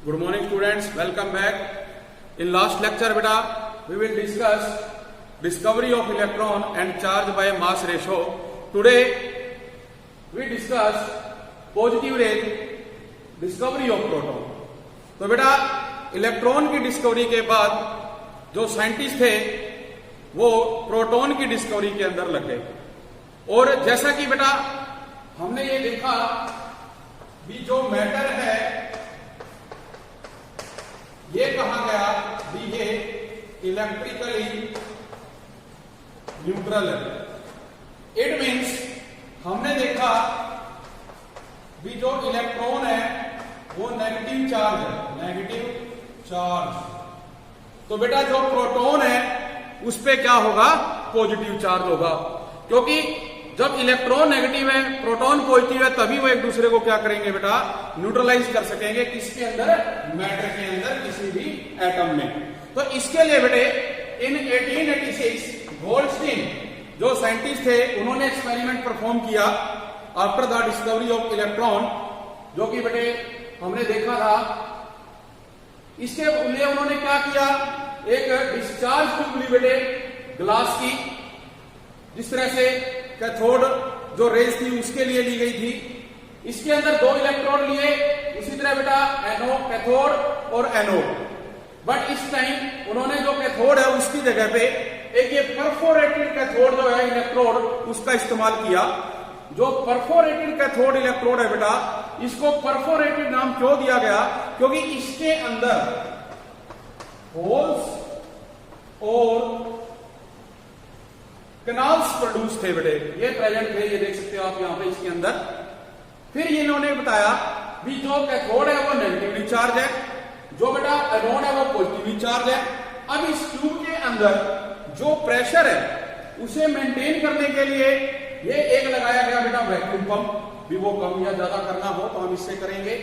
Good morning students, welcome back. In last lecture beta we will discuss discovery of electron and charge by mass ratio. Today we discuss positive rate discovery of proton. तो बेटा electron की discovery के बाद जो scientist थे वो proton की discovery के अंदर लग गए। और जैसा कि बेटा हमने ये देखा भी जो मैटर है ये कहा गया भी ये इलेक्ट्रिकली न्यूट्रल है। इट मीन्स हमने देखा भी जो इलेक्ट्रॉन है वो नेगेटिव चार्ज है, नेगेटिव चार्ज। तो बेटा जो प्रोटॉन है उस पे क्या होगा, पॉजिटिव चार्ज होगा, क्योंकि जब इलेक्ट्रॉन नेगेटिव है प्रोटॉन पॉजिटिव है तभी वो एक दूसरे को क्या करेंगे बेटा, न्यूट्रलाइज कर सकेंगे। किसके अंदर, मैटर के अंदर, किसी भी एटम में। तो इसके लिए बेटे इन 1886 गोल्डस्टीन जो साइंटिस्ट थे उन्होंने एक्सपेरिमेंट परफॉर्म किया after the discovery of electron, जो कि बेटे हमने देखा था। इसके लिए उन्होंने क्या किया, एक डिस्चार्ज ट्यूब ली बेटे ग्लास की, जिस तरह से कैथोड जो रेज थी उसके लिए ली गई थी। इसके अंदर 2 इलेक्ट्रोड लिए, उसी तरह बेटा कैथोड और एनोड। बट इस टाइम उन्होंने जो कैथोड है उसकी जगह पे एक ये परफोरेटेड कैथोड जो है इलेक्ट्रोड उसका इस्तेमाल किया। जो परफोरेटेड कैथोड इलेक्ट्रोड है बेटा, इसको परफोरेटेड नाम क्यों दिया गया, क्योंकि इसके अंदर होल्स और कैनाल्स प्रोड्यूस थे बेटे, ये प्रेजेंट थे, ये देख सकते हो आप यहां पे इसके अंदर। फिर इन्होंने बताया भी जो कैथोड है वो नेगेटिवली चार्ज है, जो बेटा एनोड है वो पॉजिटिवली चार्ज है। अब इस ट्यूब के अंदर जो प्रेशर है उसे मेंटेन करने के लिए ये एक लगाया गया बेटा वैक्यूम पंप, भी वो कम या ज्यादा करना हो तो हम इससे करेंगे।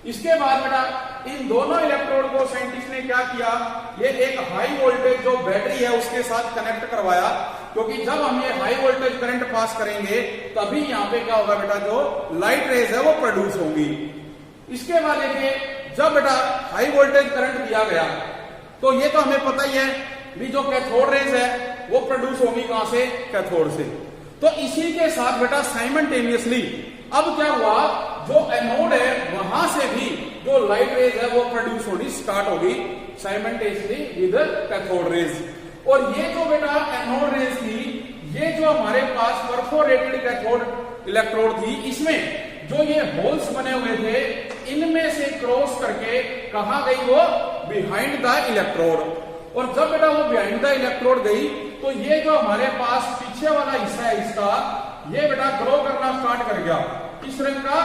इसके बाद बेटा इन दोनों इलेक्ट्रोड को साइंटिस्ट ने क्या किया, ये एक हाई वोल्टेज जो बैटरी है उसके साथ कनेक्ट करवाया, क्योंकि जब हम ये हाई वोल्टेज करंट पास करेंगे तभी यहाँ पे क्या होगा बेटा, जो लाइट रेज है वो प्रोड्यूस होंगी। इसके बाद देखिए जब बेटा हाई वोल्टेज करंट दिया गया तो ये तो हमें पता ही है भी जो कैथोड रेज है वो प्रोड्यूस होगी कहां से, कैथोड से। तो इसी के साथ बेटा साइमल्टेनियसली अब क्या हुआ, जो एनोड है वहां से भी जो लाइट रेज है वो प्रोड्यूस होनी स्टार्ट होगी साइमल्टेनियसली विद कैथोड रेज। और ये जो बेटा एनोड रेज थी, ये जो हमारे पास परफोरेटेड कैथोड इलेक्ट्रोड थी, इसमें जो ये होल्स बने हुए थे इनमें से क्रॉस करके कहां गई, वो बिहाइंड द इलेक्ट्रोड। और जब बेटा वो बिहाइंड द इलेक्ट्रोड गई तो ये जो हमारे पास पीछे वाला हिस्सा है इसका, ये बेटा ग्लो करना स्टार्ट कर गया, इस रंग का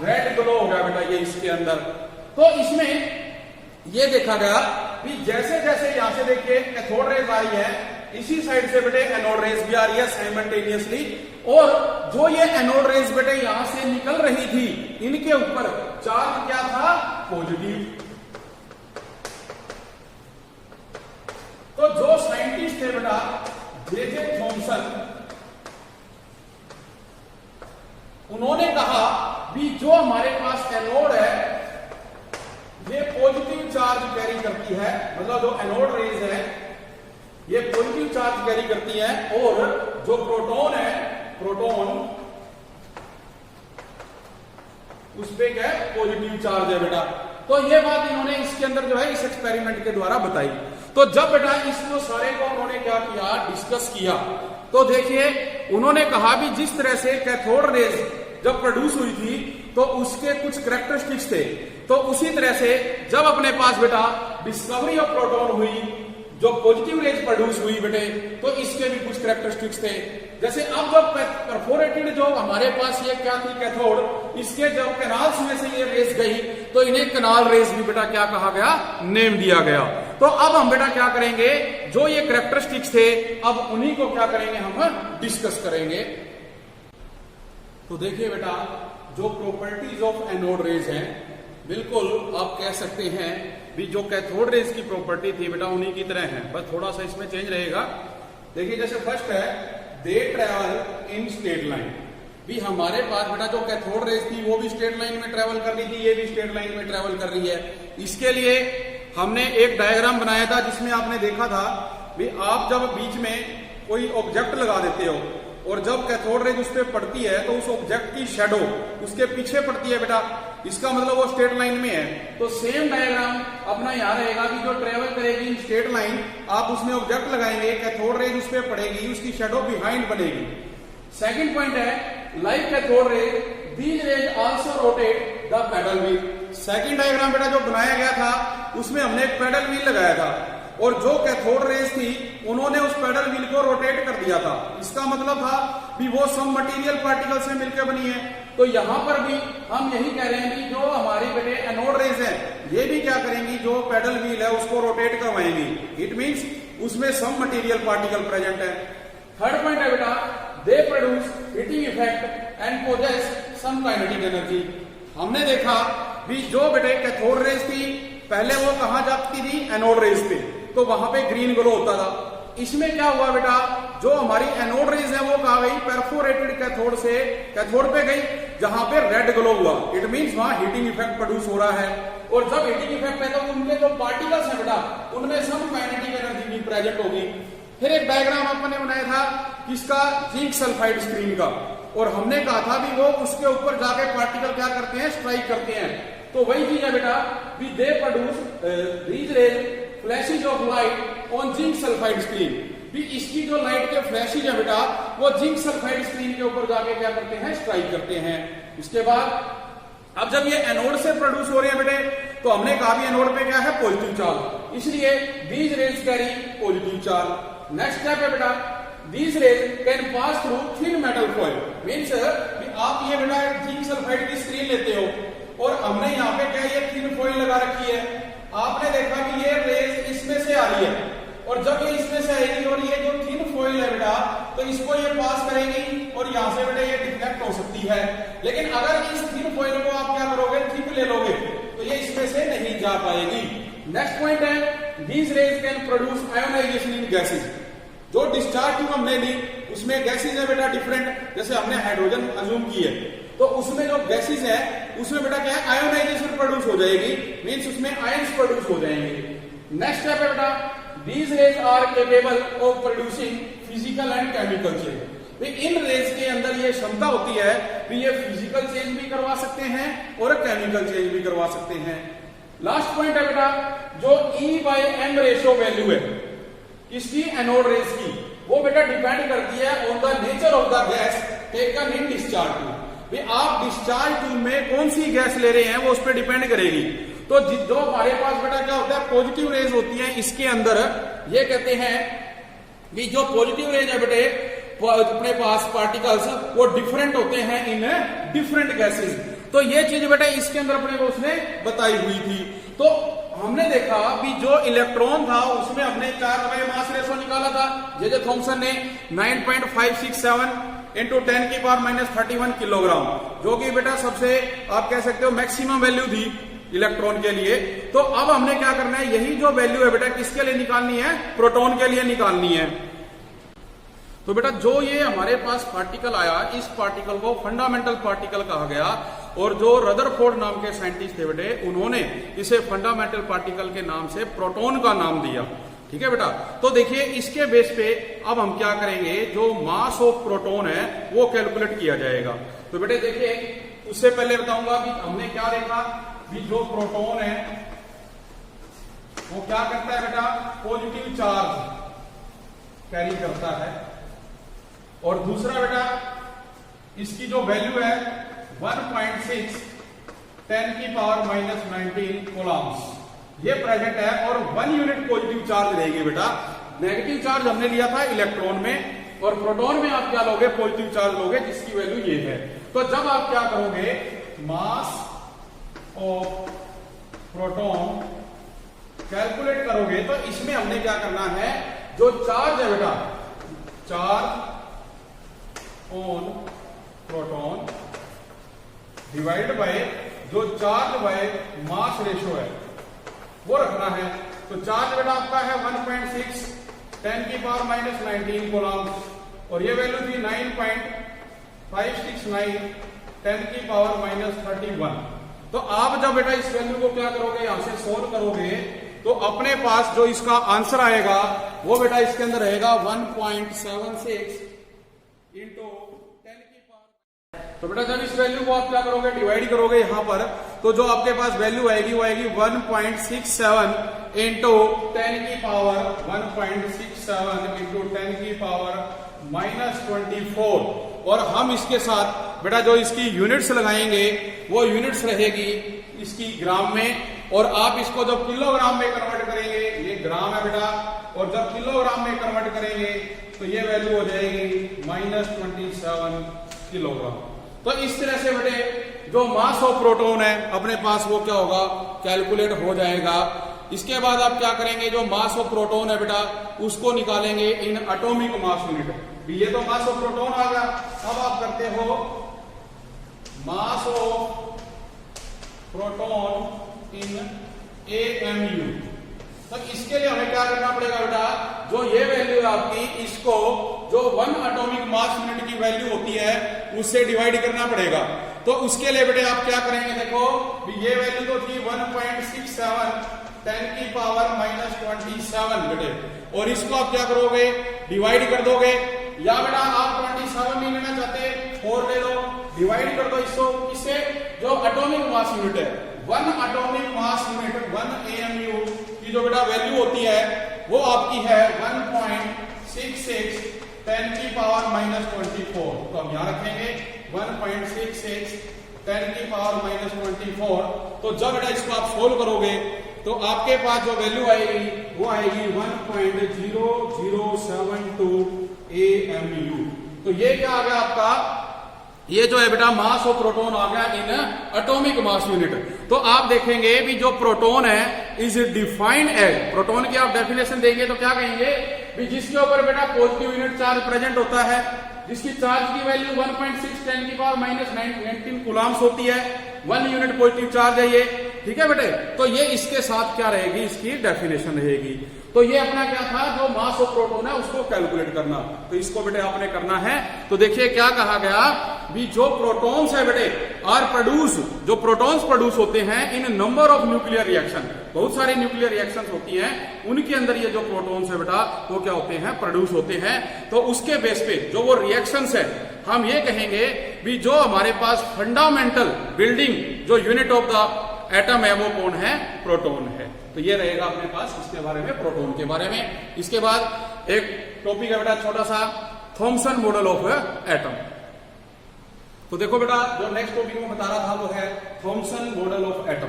रेड ग्लो हो गया बेटा ये इसके अंदर। तो इसमें ये देखा गया कि जैसे जैसे यहां से देखिए कैथोड रेज आ रही है, इसी साइड से बेटे एनोड रेज भी आ रही है साइमल्टेनियसली। और जो ये एनोड रेज बेटे यहां से निकल रही थी, इनके ऊपर चार्ज क्या था, पॉजिटिव। तो जो साइंटिस्ट थे बेटा जे थॉमसन, उन्होंने कहा भी जो हमारे पास एनोड है ये पॉजिटिव चार्ज कैरी करती है, मतलब जो एनोड रेज है ये पॉजिटिव चार्ज कैरी करती है, और जो प्रोटॉन है, प्रोटॉन उस पे क्या है, पॉजिटिव चार्ज है बेटा। तो ये बात इन्होंने इसके अंदर जो है इस एक्सपेरिमेंट के द्वारा बताई। तो जब बेटा इसको सारे को उन्होंने क्या किया, डिस्कस किया, तो देखिए उन्होंने कहा भी जिस तरह से कैथोड रेज जब प्रोड्यूस हुई थी तो उसके कुछ कैरेक्टरिस्टिक्स थे, तो उसी तरह से जब अपने पास बेटा डिस्कवरी ऑफ प्रोटॉन हुई, जो पॉजिटिव रेज प्रोड्यूस हुई बेटे, तो इसके भी कुछ कैरेक्टरिस्टिक्स थे। जैसे अब जब परफोरेटेड जो हमारे पास ये क्या थी कैथोड, इसके जब कैनाल्स में से ये रेज गई तो इन्हें कैनाल रेज भी बेटा क्या कहा गया, नेम दिया गया। तो अब हम बेटा क्या करेंगे, जो ये कैरेक्टरिस्टिक्स थे अब उन्हीं को क्या करेंगे, हम डिस्कस करेंगे। तो देखिए बेटा जो प्रॉपर्टीज ऑफ एनोड रेज हैं, बिल्कुल आप कह सकते हैं भी जो कैथोड रेज की प्रॉपर्टी थी बेटा उन्हीं की तरह है, बस थोड़ा सा इसमें चेंज रहेगा। देखिए जैसे फर्स्ट है they travel in straight line, भी हमारे पास बेटा जो कैथोड रेज थी वो भी स्ट्रेट लाइन में ट्रेवल कर रही थी, ये भी स्ट्रेट लाइन में ट्रेवल कर रही है। इसके लिए हमने एक डायग्राम बनाया था जिसमें आपने देखा था भी आप जब बीच में कोई ऑब्जेक्ट लगा देते हो और जब कैथोड रेज उस पर पड़ती है तो उस ऑब्जेक्ट की शेडो उसके पीछे पड़ती है बेटा, इसका मतलब वो स्ट्रेट लाइन में है। तो सेम डायग्राम अपना यहाँ रहेगा कि जो ट्रेवल करेगी स्ट्रेट लाइन, आप उसमें ऑब्जेक्ट लगाएंगे, कैथोड रेज उस पर पड़ेगी, उसकी शेडो बिहाइंड बनेगी। सेकंड पॉइंट है like cathode rays these rays also rotate the paddle wheel. Second diagram बेटा जो बनाया गया था उसमें हमने एक पैडल व्हील लगाया था और जो कैथोड रेज थी उन्होंने उस पैडल व्हील को रोटेट कर दिया था। इसका मतलब था कि वो सम मटेरियल पार्टिकल से मिलकर बनी है। तो यहां पर भी हम यही कह रहे हैं कि जो हमारी बेटे एनोड रेज है ये भी क्या करेंगी, जो पैडल व्हील है उसको रोटेट करवाएंगी। इट मींस उसमें सम मटेरियल पार्टिकल प्रेजेंट है। थर्ड पॉइंट है बेटा they produce heating effect and possess some kinetic energy. हमने देखा भी जो बेटे कैथोड रेज थी पहले वो कहां जाती थी, एनोड रेज पे, तो वहां पे ग्रीन ग्लो होता था। इसमें क्या हुआ बेटा, जो हमारी एनोड रेज है वो कहां गई, परफोरेटेड कैथोड से कैथोड पे गई जहां पे रेड ग्लो हुआ। इट मींस वहां हीटिंग इफेक्ट प्रोड्यूस हो रहा है। और जब हीटिंग इफेक्ट है तो उनके जो पार्टिकल्स है बेटा उनमें सम काइनेटिक एनर्जी भी प्रेजेंट होगी। फिर एक डायग्राम आपने बनाया था किसका, जिंक सल्फाइड स्क्रीन का, और हमने कहा था भी वो उसके ऊपर जाके पार्टिकल क्या करते हैं, स्ट्राइक करते हैं। तो वही चीज है बेटा भी they produce these raise flashes of light on zinc sulphide screen. भी इसकी जो लाइट के फ्लैशेज है बेटा वो जिंक सल्फाइड स्क्रीन के ऊपर जाके क्या करते हैं, स्ट्राइक करते हैं। इसके बाद अब जब ये एनोड से प्रोड्यूस हो रहे हैं बेटे तो हमने कहा भी एनोड पे क्या है, पॉजिटिव चार्ज, इसलिए these raise carry positive charge. Next step है बेटा these rays can pass through thin metal foil. Means आप ये बेटा जिंक सल्फाइड की स्क्रीन लेते हो और हमने यहाँ पे क्या ये थिन फॉइल लगा रखी है। आपने देखा कि ये रेज इसमें से आ रही है और जब ये इसमें से आएगी और ये जो थिन फॉइल है बेटा तो इसको ये पास करेगी और यहाँ से बेटा ये डिफ्लेक्ट हो सकती है। लेकिन अगर इस थिन फॉइल को आप क्या करोगे, थिक ले लोगे तो ये इसमें से नहीं जा पाएगी। नेक्स्ट पॉइंट है these rays can produce ionization in gases. जो डिस्चार्ज ट्यूब हमने ली उसमें गैसेज है बेटा डिफरेंट, जैसे हमने हाइड्रोजन अज्यूम की है तो उसमें जो गैसेज है उसमें बेटा क्या है, आयोनाइजेशन प्रोड्यूस हो जाएगी, मींस उसमें आयंस प्रोड्यूस हो जाएंगे। नेक्स्ट स्टेप है बेटा these rays are capable of producing physical and chemical change. इन रेज के अंदर ये क्षमता होती है कि ये फिजिकल चेंज भी करवा सकते हैं और केमिकल चेंज भी करवा सकते हैं। लास्ट पॉइंट है बेटा जो E/M रेशियो वैल्यू है इसकी एनोड रेज की, वो बेटा डिपेंड करती है on the nature of the gas taken in discharge tube. आप डिस्चार्ज ट्यूब में कौन सी गैस ले रहे हैं वो उस पर डिपेंड करेगी। तो जो हमारे पास बेटा क्या होता है, पॉजिटिव रेज होती है, इसके अंदर ये कहते हैं कि जो पॉजिटिव रेज है बेटे अपने पास पार्टिकल्स वो डिफरेंट होते हैं इन डिफरेंट गैसेस। तो ये चीज बेटा इसके अंदर अपने को उसने बताई हुई थी। तो हमने देखा कि जो इलेक्ट्रॉन था उसमें हमने 4 मास रेशो निकाला था, जे थॉमसन ने 9.567 इंटू 10⁻³ किलोग्राम, जो कि बेटा सबसे आप कह सकते हो मैक्सिमम वैल्यू थी इलेक्ट्रॉन के लिए। तो अब हमने क्या करना है, यही जो वैल्यू है बेटा किसके लिए निकालनी है, प्रोटॉन के लिए निकालनी है। तो बेटा जो ये हमारे पास पार्टिकल आया इस पार्टिकल को फंडामेंटल पार्टिकल कहा गया और जो रदरफोर्ड नाम के साइंटिस्ट थे बेटे उन्होंने इसे फंडामेंटल पार्टिकल के नाम से प्रोटॉन का नाम दिया। ठीक है बेटा, तो देखिए इसके बेस पे अब हम क्या करेंगे, जो मास ऑफ प्रोटॉन है वो कैलकुलेट किया जाएगा। तो बेटे देखिए उससे पहले बताऊंगा कि हमने क्या देखा कि जो प्रोटॉन है वो क्या करता है बेटा, पॉजिटिव चार्ज कैरी करता है। और दूसरा बेटा इसकी जो वैल्यू है 1.6 10⁻⁻19 कोलम्स ये प्रेजेंट है और 1 यूनिट पॉजिटिव चार्ज रहेगी बेटा। नेगेटिव चार्ज हमने लिया था इलेक्ट्रॉन में और प्रोटॉन में आप क्या लोगे, पॉजिटिव चार्ज लोगे जिसकी वैल्यू ये है। तो जब आप क्या करोगे, मास ऑफ प्रोटॉन कैलकुलेट करोगे तो इसमें हमने क्या करना है, जो चार्ज है बेटा charge on proton divide by जो चार्ज बाय मास रेशियो है वो रखना है। तो चार्ज बेटा आपका है 1.6 10⁻⁻19 कोलम्स और ये वैल्यू थी 9.567 569 10 की पावर -31। तो आप जब बेटा इस वैल्यू को क्या करोगे, यहां से सोल्व करोगे, तो अपने पास जो इसका आंसर आएगा वो बेटा इसके अंदर रहेगा 1.76 इंटू 10 की पावर। तो बेटा जब इस वैल्यू को आप क्या करोगे, डिवाइड करोगे यहां पर, तो जो आपके पास वैल्यू आएगी वो आएगी 1.67 इंटू 10 की पावर 1.67 इंटू 10 की पावर -24। और हम इसके साथ बेटा जो इसकी यूनिट्स लगाएंगे वो यूनिट्स रहेगी इसकी ग्राम में, और आप इसको जब किलोग्राम में कन्वर्ट करेंगे, ये ग्राम है बेटा, और जब किलोग्राम में कन्वर्ट करेंगे तो ये वैल्यू हो जाएगी -27 किलोग्राम। तो इस तरह से बेटे जो मास ऑफ प्रोटॉन है अपने पास वो क्या होगा, कैलकुलेट हो जाएगा। इसके बाद आप क्या करेंगे, जो मास ऑफ प्रोटॉन है बेटा उसको निकालेंगे इन एटॉमिक मास यूनिट। ये तो मास ऑफ प्रोटॉन आ गया। अब आप करते हो mass of proton in AMU। तो इसके लिए हमें क्या करना पड़ेगा बेटा, जो ये वैल्यू है आपकी, इसको जो 1 एटॉमिक मास यूनिट की वैल्यू होती है उससे डिवाइड करना पड़ेगा। तो उसके लिए बेटे आप क्या करेंगे, देखो ये वैल्यू तो थी 1.67 10 की पावर -27 बेटे, और इसको आप क्या करोगे, डिवाइड कर दोगे, या बेटा आप 27 नहीं लेना चाहते 4 ले लो, डिवाइड कर दो इसको, इससे जो एटॉमिक मास यूनिट है 1 एटॉमिक मास यूनिट 1 AMU की जो बेटा वैल्यू होती है वो आपकी है 1.66 10 की पावर -24। तो हम यहां रखेंगे 1.66 10 की पावर -24। तो जब बेटा इसको आप सोल्व करोगे तो आपके पास जो वैल्यू आएगी वो आएगी 1.0072 AMU। तो ये क्या आ गया आपका, ये जो है बेटा मास ऑफ प्रोटॉन आ गया इन एटॉमिक मास यूनिट। तो आप देखेंगे भी जो प्रोटॉन है इज डिफाइंड एज, प्रोटॉन की आप डेफिनेशन देंगे तो क्या कहेंगे भी जिसके ऊपर बेटा पॉजिटिव यूनिट चार्ज प्रेजेंट होता है, जिसकी चार्ज की वैल्यू 1.6 10 की पावर -19 कूलम्स होती है, 1 यूनिट पॉजिटिव चार्ज है ये, ठीक है बेटे। तो ये इसके साथ क्या रहेगी, इसकी डेफिनेशन रहेगी। तो ये अपना क्या था, जो मास ऑफ प्रोटॉन है उसको कैलकुलेट करना, तो इसको बेटे आपने करना है। तो देखिए क्या कहा गया भी जो प्रोटॉन्स है बेटे आर प्रोड्यूस, जो प्रोटॉन्स प्रोड्यूस होते हैं इन नंबर ऑफ न्यूक्लियर रिएक्शन, बहुत सारी न्यूक्लियर रिएक्शन होती हैं, उनके अंदर ये जो प्रोटॉन्स है बेटा वो क्या होते हैं, प्रोड्यूस होते हैं। तो उसके बेस पे जो वो रिएक्शंस है हम ये कहेंगे भी जो हमारे पास फंडामेंटल बिल्डिंग जो यूनिट ऑफ द एटम है वो कौन है, प्रोटॉन है। तो ये रहेगा अपने पास इसके बारे में, प्रोटॉन के बारे में। इसके बाद एक टॉपिक है बेटा छोटा सा, थॉमसन मॉडल ऑफ एटम। तो देखो बेटा जो नेक्स्ट टॉपिक में बता रहा था वो है थॉमसन मॉडल ऑफ एटम।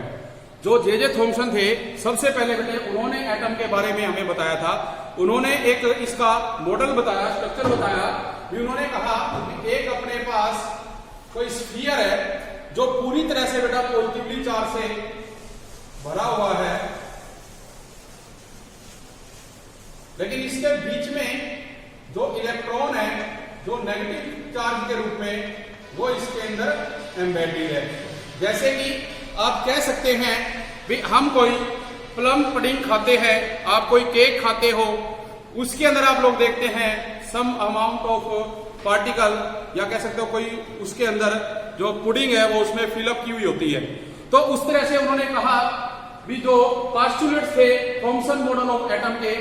जो जे थॉमसन थे सबसे पहले बेटे उन्होंने एटम के बारे में हमें बताया था, उन्होंने एक इसका मॉडल बताया, स्ट्रक्चर बताया। उन्होंने कहा एक अपने पास कोई स्फीयर है जो पूरी तरह से बेटा पॉजिटिवली चार्ज से भरा हुआ है, लेकिन इसके बीच में जो इलेक्ट्रॉन है जो नेगेटिव चार्ज के रूप में वो इसके अंदर एम्बेडेड है। जैसे कि आप कह सकते हैं भी हम कोई प्लम पुडिंग खाते हैं, आप कोई केक खाते हो, उसके अंदर आप लोग देखते हैं सम अमाउंट ऑफ पार्टिकल, या कह सकते हो कोई उसके अंदर जो पुडिंग है वो उसमें फिलअप की हुई होती है। तो उस तरह से उन्होंने कहा भी जो पोस्टुलेट थे थॉमसन मॉडल ऑफ एटम के,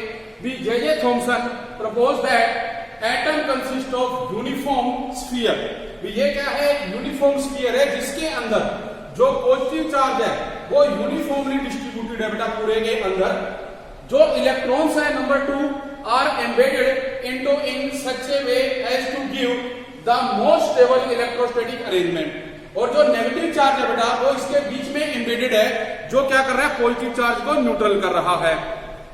भी J Thomson propose that atom consist of uniform sphere. ये क्या है, यूनिफॉर्म स्फीयर है जिसके अंदर जो पॉजिटिव चार्ज है वो यूनिफॉर्मली डिस्ट्रीब्यूटेड है बेटा पूरे के अंदर। जो इलेक्ट्रॉन्स है number 2 are embedded into in such a way as to give the most stable electrostatic arrangement. और जो नेगेटिव चार्ज है बेटा वो इसके बीच में एम्बेडेड है, जो क्या कर रहा है, पॉजिटिव चार्ज को न्यूट्रल कर रहा है।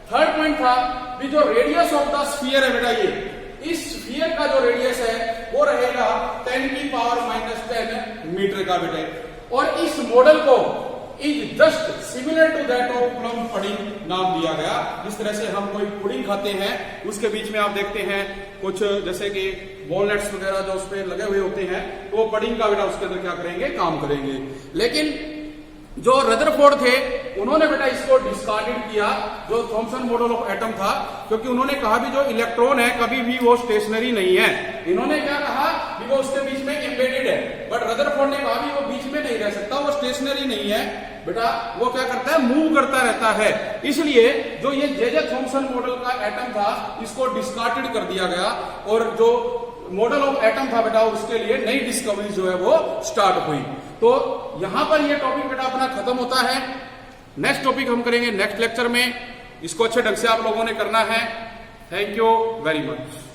थर्ड पॉइंट था कि जो रेडियस ऑफ द स्फीयर है बेटा, ये इस स्फीयर का जो रेडियस है वो रहेगा 10 की पावर -10 मीटर का बेटे। और इस मॉडल को is just similar to that of plum pudding नाम दिया गया। जिस तरह से हम कोई पुडिंग खाते हैं उसके बीच में आप देखते हैं कुछ जैसे कि वॉलनट्स वगैरह जो उसमें लगे हुए होते हैं, तो वो पुडिंग का बेटा उसके अंदर क्या करेंगे, काम करेंगे। लेकिन जो रदरफोर्ड थे उन्होंने बेटा इसको डिस्कार्डेड किया, जो थॉमसन मॉडल ऑफ एटम था, क्योंकि उन्होंने कहा भी जो इलेक्ट्रॉन है कभी भी वो स्टेशनरी नहीं है। इन्होंने क्या कहा कि वो उसके बीच में एम्बेडेड है, बट रदरफोर्ड ने कहा भी वो बीच में नहीं रह सकता, वो स्टेशनरी नहीं है बेटा, वो क्या करता है, मूव करता रहता है। इसलिए जो ये जे थॉमसन मॉडल का एटम था इसको डिस्कार्डेड कर दिया गया, और जो मॉडल ऑफ एटम था बेटा उसके लिए नई डिस्कवरी जो है वो स्टार्ट हुई। तो यहां पर ये टॉपिक बेटा अपना खत्म होता है। नेक्स्ट टॉपिक हम करेंगे नेक्स्ट लेक्चर में, इसको अच्छे ढंग से आप लोगों ने करना है। Thank you very much.